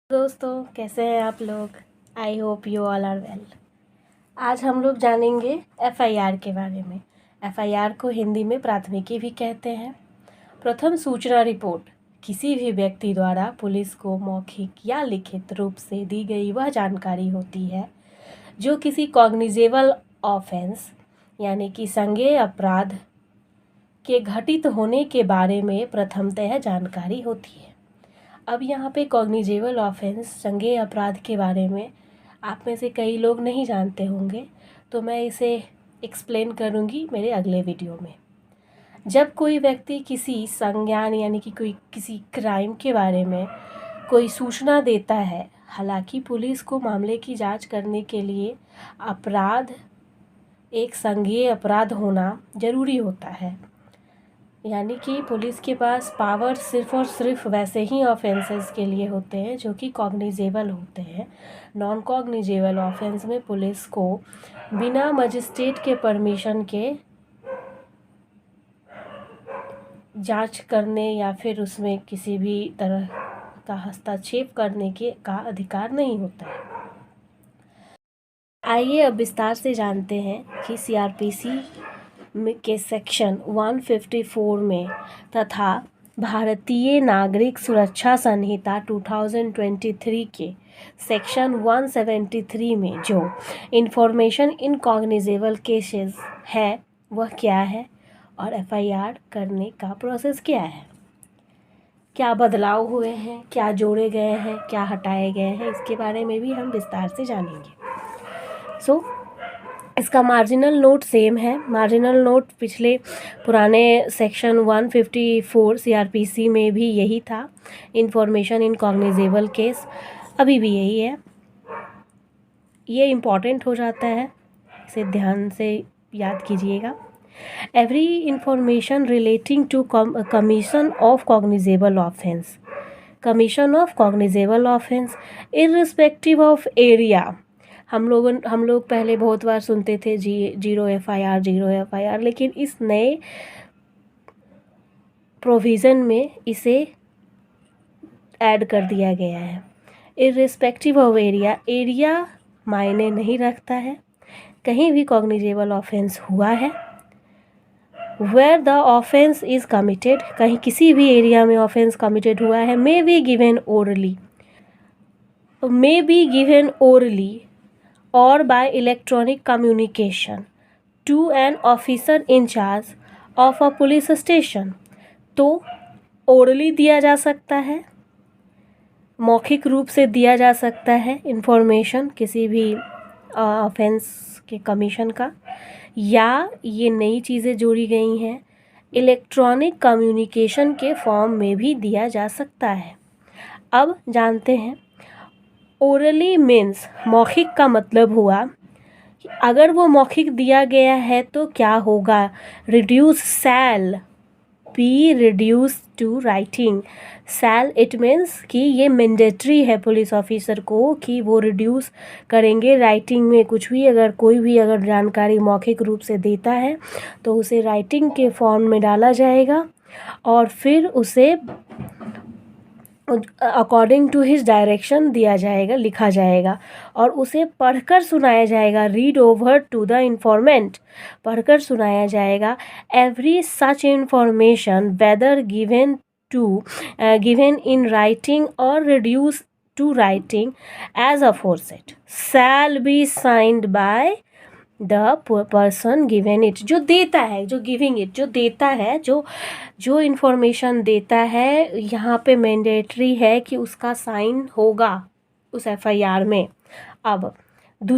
दोस्तों, कैसे हैं आप लोग। I hope you all are well. आज हम लोग जानेंगे एफआईआर के बारे में। एफआईआर को हिंदी में प्राथमिकी भी कहते हैं। प्रथम सूचना रिपोर्ट किसी भी व्यक्ति द्वारा पुलिस को मौखिक या लिखित रूप से दी गई वह जानकारी होती है जो किसी कॉग्निजेबल ऑफेंस यानी कि संज्ञेय अपराध के घटित होने के बारे में प्रथमतः जानकारी होती है। अब यहाँ पे कॉग्निजेबल ऑफेंस संज्ञेय अपराध के बारे में आप में से कई लोग नहीं जानते होंगे, तो मैं इसे एक्सप्लेन करूँगी मेरे अगले वीडियो में। जब कोई व्यक्ति किसी संज्ञान यानी कि किसी क्राइम के बारे में कोई सूचना देता है, हालांकि पुलिस को मामले की जांच करने के लिए अपराध एक संज्ञेय अपराध होना ज़रूरी होता है, यानी कि पुलिस के पास पावर सिर्फ़ और सिर्फ वैसे ही ऑफेंसेस के लिए होते हैं जो कि कॉग्निजेबल होते हैं। नॉन कॉग्निजेबल ऑफेंस में पुलिस को बिना मजिस्ट्रेट के परमिशन के जांच करने या फिर उसमें किसी भी तरह का हस्तक्षेप करने का अधिकार नहीं होता है। आइए अब विस्तार से जानते हैं कि सीआरपीसी के सेक्शन 154 में तथा भारतीय नागरिक सुरक्षा संहिता 2023 के सेक्शन 173 में जो इंफॉर्मेशन इन कॉग्निजेबल केसेस है वह क्या है और एफआईआर करने का प्रोसेस क्या है, क्या बदलाव हुए हैं, क्या जोड़े गए हैं, क्या हटाए गए हैं, इसके बारे में भी हम विस्तार से जानेंगे। इसका मार्जिनल नोट सेम है। मार्जिनल नोट पिछले पुराने सेक्शन 154 सीआरपीसी में भी यही था, इंफॉर्मेशन इन कॉग्निजेबल केस, अभी भी यही है। ये इम्पॉर्टेंट हो जाता है, इसे ध्यान से याद कीजिएगा। Every information relating to commission of cognizable offence, commission of cognizable offence irrespective of area. हम लोग पहले बहुत बार सुनते थे जीरो एफआईआर, लेकिन इस नए प्रोविज़न में इसे ऐड कर दिया गया है। इर्रिस्पेक्टिव ऑफ एरिया मायने नहीं रखता है, कहीं भी कॉग्निजेबल ऑफेंस हुआ है। Where the offence is committed, कहीं किसी भी एरिया में ऑफेंस कमिटेड हुआ है। May be given orally or by electronic communication to an officer in charge of a police station। तो orally दिया जा सकता है, मौखिक रूप से दिया जा सकता है इंफॉर्मेशन किसी भी ऑफेंस के कमीशन का, या ये नई चीज़ें जोड़ी गई हैं इलेक्ट्रॉनिक कम्युनिकेशन के फॉर्म में भी दिया जा सकता है। अब जानते हैं ओरली मीन्स मौखिक का मतलब हुआ कि अगर वो मौखिक दिया गया है तो क्या होगा, reduce shall be reduce to writing. Shall it means कि ये मैंडेटरी है पुलिस ऑफिसर को कि वो रिड्यूस करेंगे राइटिंग में। कुछ भी अगर कोई भी अगर जानकारी मौखिक रूप से देता है तो उसे राइटिंग के फॉर्म में डाला जाएगा और फिर उसे अकॉर्डिंग टू हिज डायरेक्शन दिया जाएगा, लिखा जाएगा और उसे पढ़कर सुनाया जाएगा। Read over to the informant, पढ़कर सुनाया जाएगा। Every such information whether given in writing और reduce to writing as aforesaid shall be signed by the person given it, जो देता है, जो गिविंग इट, जो देता है, जो इन्फॉर्मेशन देता है, यहाँ पे मैंडेटरी है कि उसका साइन होगा उस एफआईआर में। अब दूसरा